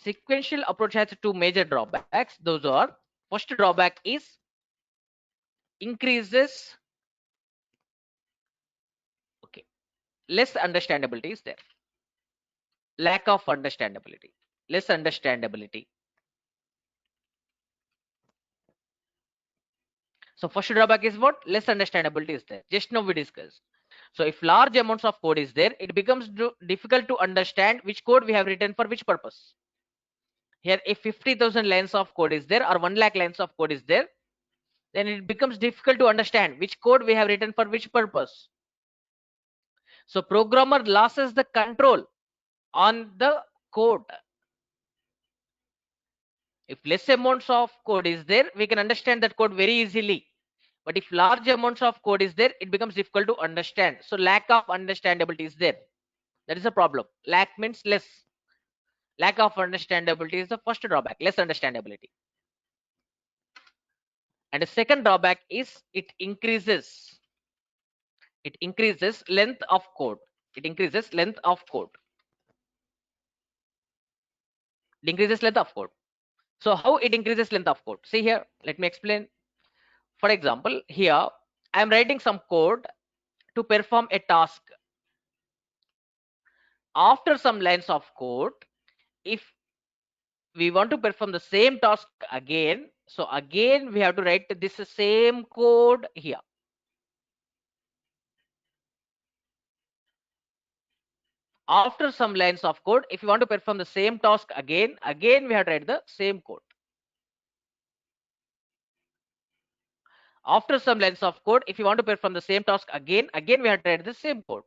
Sequential approach has two major drawbacks. Those are, first drawback is increases, okay, less understandability is there. Lack of understandability, less understandability. So first drawback is what? Less understandability is there. Just now we discussed. So if large amounts of code is there, it becomes difficult to understand which code we have written for which purpose. Here, if 50,000 lines of code is there or 1 lakh lines of code is there, then it becomes difficult to understand which code we have written for which purpose. So programmer loses the control on the code. If less amounts of code is there, we can understand that code very easily. But if large amounts of code is there, it becomes difficult to understand. So lack of understandability is there. That is a problem. Lack means less. Lack of understandability is the first drawback, less understandability. And the second drawback is it increases length of code. It increases length of code. It increases length of code. So how it increases length of code? See here, let me explain. For example, here I am writing some code to perform a task. After some lines of code, if we want to perform the same task again, so again we have to write this same code here. After some lines of code, if you want to perform the same task again we have to write the same code. After some lines of code, if you want to perform the same task again we have to write the same code.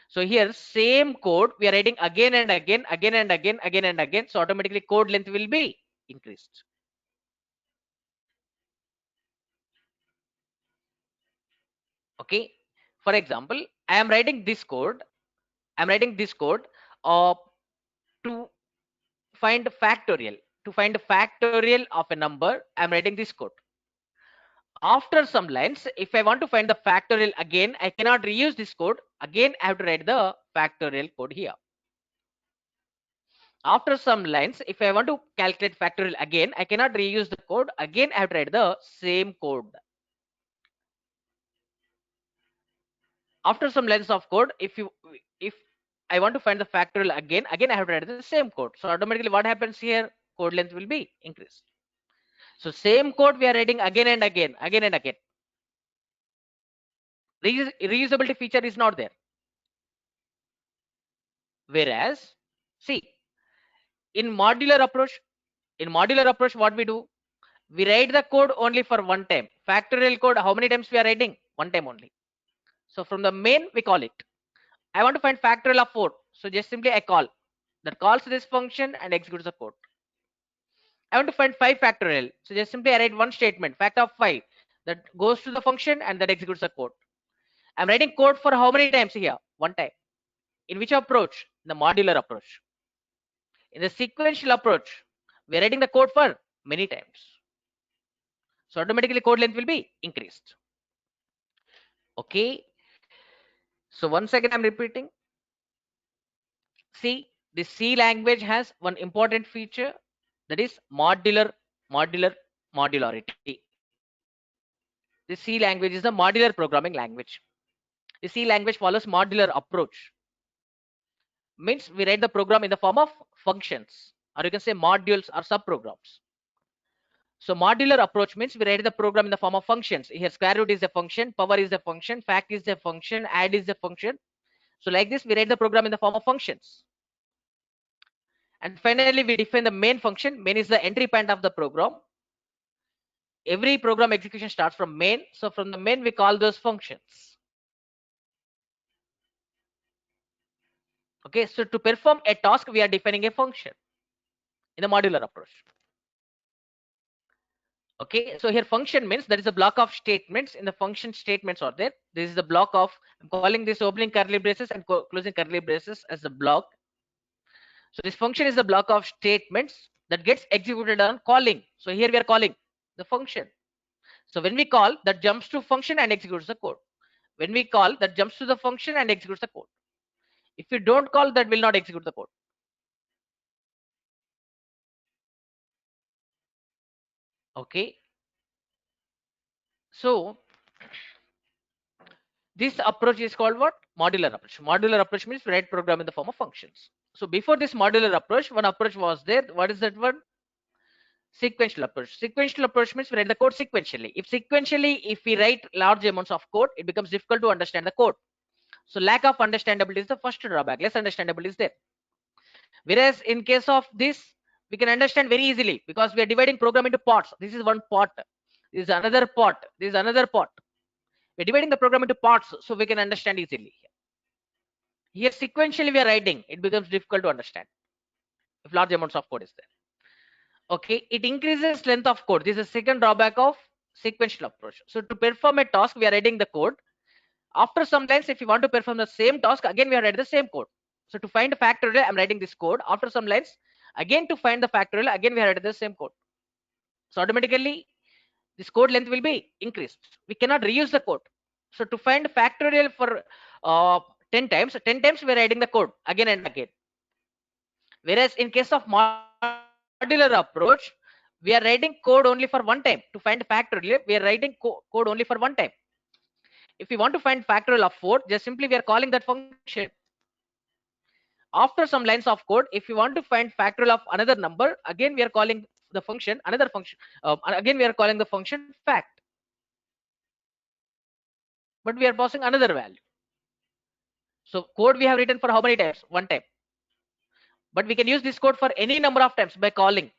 So here same code we are writing again and again and again, so automatically code length will be increased. Okay, for example, I am writing this code uh, to find factorial of a number. I'm writing this code. After some lines, if I want to find the factorial again, I cannot reuse this code. Again, I have to write the factorial code here. After some lines, if I want to calculate factorial again, I cannot reuse the code. Again, I have to write the same code. After some lines of code, if I want to find the factorial again I have to write the same code. So automatically what happens here? Code length will be increased. So same code we are writing again and again. Reusability feature is not there. Whereas, see, in modular approach, what we do? We write the code only for one time. Factorial code, how many times we are writing? One time only. So from the main, we call it. I want to find factorial of 4. So just simply I call. That calls this function and executes the code. I want to find 5 factorial. So just simply I write one statement, fact of 5. That goes to the function and that executes the code. I'm writing code for how many times here? One time. In which approach? The modular approach. In the sequential approach, we're writing the code for many times. So automatically code length will be increased. Okay. So once again, I'm repeating. See, the C language has one important feature, that is modularity. The C language is a modular programming language. The C language follows modular approach. Means we write the program in the form of functions, or you can say modules or subprograms. So modular approach means we write the program in the form of functions. Here square root is a function, power is a function, fact is a function, add is a function. So like this, we write the program in the form of functions. And finally, we define the main function. Main is the entry point of the program. Every program execution starts from main. So from the main, we call those functions. Okay, so to perform a task, we are defining a function in the modular approach. Okay, so here function means there is a block of statements. In the function statements are there. This is the block of, I'm calling this opening curly braces and closing curly braces as the block. So this function is the block of statements that gets executed on calling. So here we are calling the function. So when we call, that jumps to function and executes the code. When we call, that jumps to the function and executes the code. If you don't call, that will not execute the code. Okay. So this approach is called what? Modular approach. Modular approach means we write program in the form of functions. So before this modular approach, one approach was there. What is that one? Sequential approach. Sequential approach means we write the code sequentially. If we write large amounts of code, it becomes difficult to understand the code. So lack of understandability is the first drawback. Less understandability is there. Whereas in case of this we can understand very easily because we are dividing program into parts. This is one part. This is another part. This is another part. We're dividing the program into parts so we can understand easily. Here sequentially we are writing. It becomes difficult to understand if large amounts of code is there. Okay, it increases length of code. This is the second drawback of sequential approach. So to perform a task, we are writing the code. After some lines, if you want to perform the same task, again we are writing the same code. So to find a factorial, I'm writing this code. After some lines, again to find the factorial, again we are writing the same code. So automatically this code length will be increased. We cannot reuse the code. So to find factorial for 10 times we are writing the code again and again. Whereas in case of modular approach, we are writing code only for one time. To find factorial, we are writing code only for one time. If we want to find factorial of 4, just simply we are calling that function. After some lines of code, if you want to find factorial of another number, again we are calling the function another function. Again we are calling the function fact, but we are passing another value. So code we have written for how many times? One time. But we can use this code for any number of times by calling.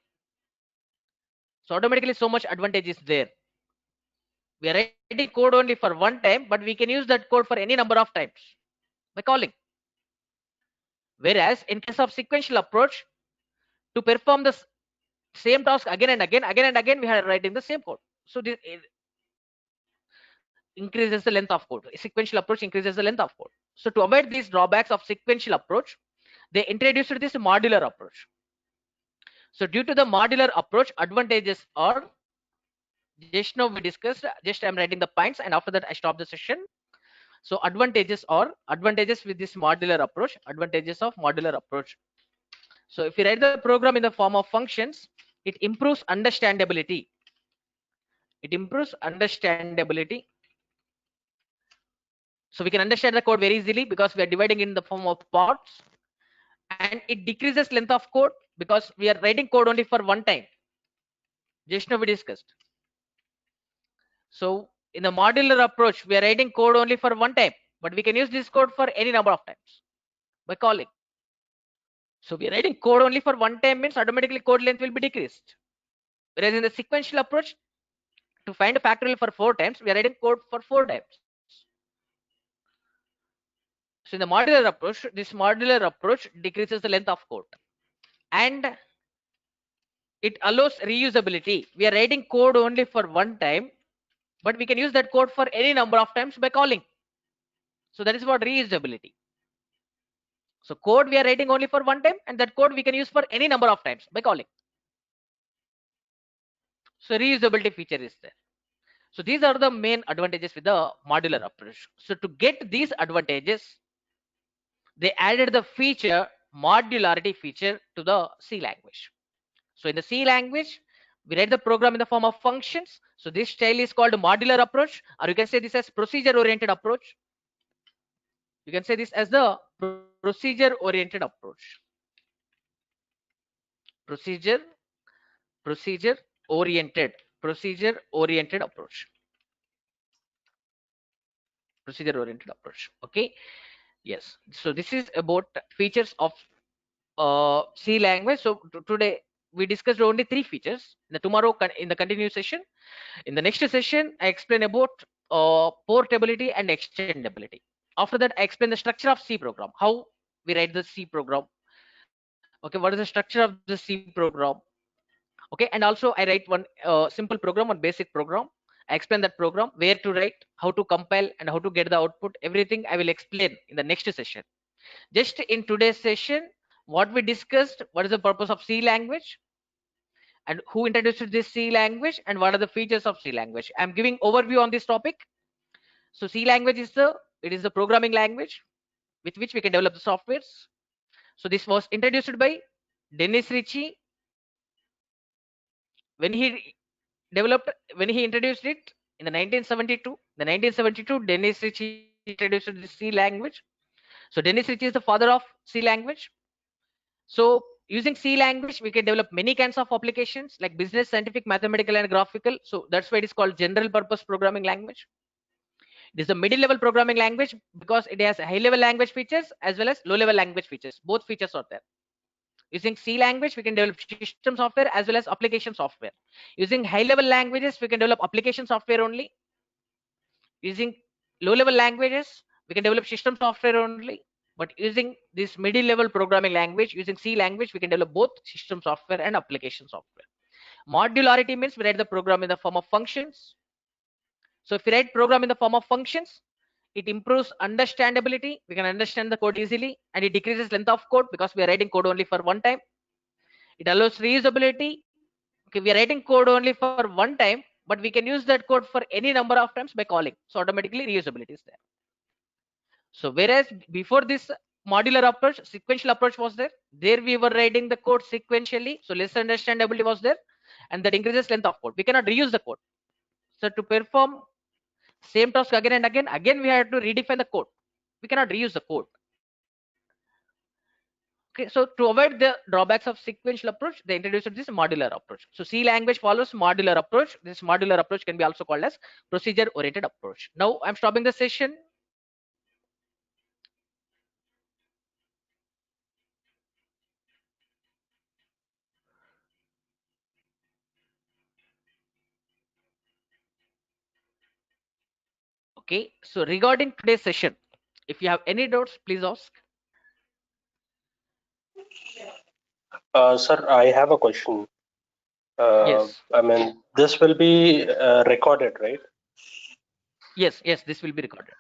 So automatically so much advantage is there. We are writing code only for one time, but we can use that code for any number of times by calling. Whereas in case of sequential approach, to perform the same task again and again, we are writing the same code. So this increases the length of code. Sequential approach increases the length of code. So to avoid these drawbacks of sequential approach, they introduced this modular approach. So due to the modular approach, advantages are, just now we discussed, just I'm writing the points and after that I stop the session. So advantages with this modular approach, advantages of modular approach. So if you write the program in the form of functions, it improves understandability. It improves understandability. So we can understand the code very easily because we are dividing in the form of parts, and it decreases length of code because we are writing code only for one time. Just now we discussed. So in the modular approach, we are writing code only for one time, but we can use this code for any number of times by calling. So we are writing code only for one time means automatically code length will be decreased. Whereas in the sequential approach, to find a factorial for 4 times, we are writing code for 4 times. So in the modular approach, this modular approach decreases the length of code and it allows reusability. We are writing code only for one time, but we can use that code for any number of times by calling. So that is what reusability. So code we are writing only for one time, and that code we can use for any number of times by calling. So reusability feature is there. So these are the main advantages with the modular approach. So to get these advantages, they added the feature modularity feature to the C language. So in the C language, we write the program in the form of functions. So this style is called modular approach, or you can say this as procedure oriented approach. You can say this as the procedure oriented approach. Procedure oriented approach. Procedure oriented approach. Okay. Yes. So this is about features of C language. So today we discussed only 3 features. Tomorrow in the continuous session, in the next session, I explain about portability and extendability. After that, I explain the structure of C program, how we write the C program. Okay, what is the structure of the C program? Okay, and also I write one simple program, one basic program. I explain that program, where to write, how to compile, and how to get the output. Everything I will explain in the next session. Just in today's session, what we discussed, what is the purpose of C language, and who introduced this C language, and what are the features of C language. I'm giving overview on this topic. So C language is the programming language with which we can develop the softwares. So this was introduced by Dennis Ritchie when he introduced it in the 1972. The 1972, Dennis Ritchie introduced the C language. So Dennis Ritchie is the father of C language. So using C language, we can develop many kinds of applications like business, scientific, mathematical, and graphical. So that's why it is called general purpose programming language. It is a middle level programming language because it has high level language features as well as low level language features. Both features are there. Using C language, we can develop system software as well as application software. Using high level languages, we can develop application software only. Using low level languages, we can develop system software only. But using this middle level programming language, using C language, we can develop both system software and application software. Modularity means we write the program in the form of functions. So if we write program in the form of functions, it improves understandability. We can understand the code easily, and it decreases length of code because we are writing code only for one time. It allows reusability. Okay, we are writing code only for one time, but we can use that code for any number of times by calling. So automatically reusability is there. So whereas before this modular approach, sequential approach was there. There we were writing the code sequentially, so less understandability was there, and that increases length of code. We cannot reuse the code. So to perform same task again and again we have to redefine the code. We cannot reuse the code. Okay, so to avoid the drawbacks of sequential approach, they introduced this modular approach. So C language follows modular approach. This modular approach can be also called as procedure oriented approach. Now I'm stopping the session. Okay, so regarding today's session, if you have any doubts, please ask. Sir, I have a question. Yes. I mean, this will be recorded, right? Yes, this will be recorded.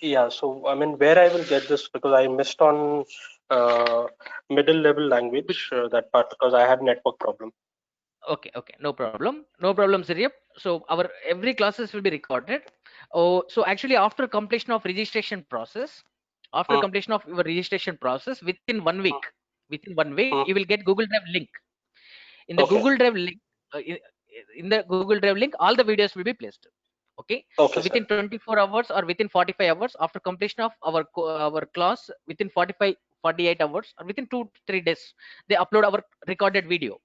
Yeah. So, I mean, where I will get this, because I missed on uh, middle level language, that part, because I had network problem. Okay, no problem, Ziryab. So our every classes will be recorded. Oh, so actually after completion of registration process, Hmm, registration process, within 1 week, hmm. you will get Google Drive link. In the Okay. Google Drive link, in the Google Drive link, all the videos will be placed. Okay, Okay, so sir. within 24 hours or within 45 hours after completion of our class, within 45 48 hours or within 2 3 days, they upload our recorded video.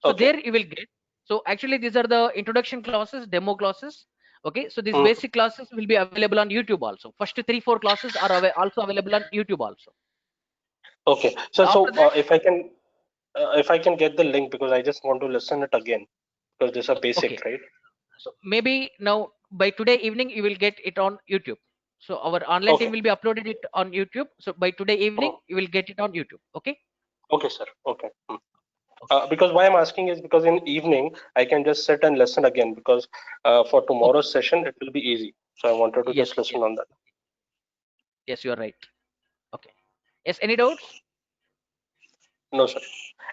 So Okay. there you will get. So actually these are the introduction classes, demo classes. Okay, so these Hmm. basic classes will be available on YouTube also. First 3 4 classes are also available on YouTube also. Okay. So after that, If I can get the link, because I just want to listen it again, because these are okay, basic, right? so maybe now by today evening you will get it on YouTube. So our online team Okay. will be uploaded it on YouTube. So by today Hmm. evening you will get it on YouTube. Okay. Okay, sir. Okay. Hmm. Okay. Because why I'm asking is because in evening I can just sit and listen again, because for Okay. tomorrow's session it will be easy. So I wanted to Yes, just listen on that. you are right. Okay. Yes, any doubts? No, sir.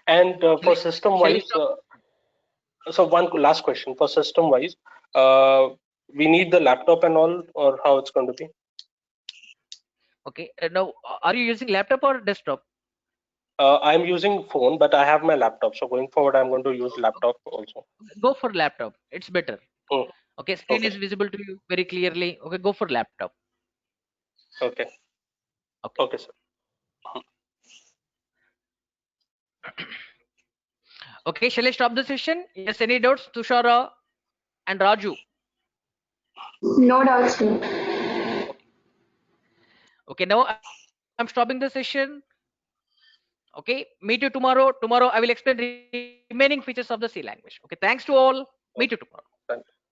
And Shall for I, system shall we wise, stop? so one last question for system wise, uh, we need the laptop and all, or how it's going to be? Okay. Now, are you using laptop or desktop? I'm using phone, but I have my laptop. So going forward, I'm going to use laptop also. Go for laptop. It's better. Hmm. Okay. Screen is Okay. visible to you very clearly. Okay. Go for laptop. Okay. Okay. Okay, sir. Okay. Shall I stop the session? Yes. Any doubts, Tushara and Raju? No doubts, sir. Okay. Okay. Now I'm stopping the session. Okay. Meet you tomorrow. Tomorrow I will explain remaining features of the C language. Okay. Thanks to all. Meet you tomorrow. Thank you.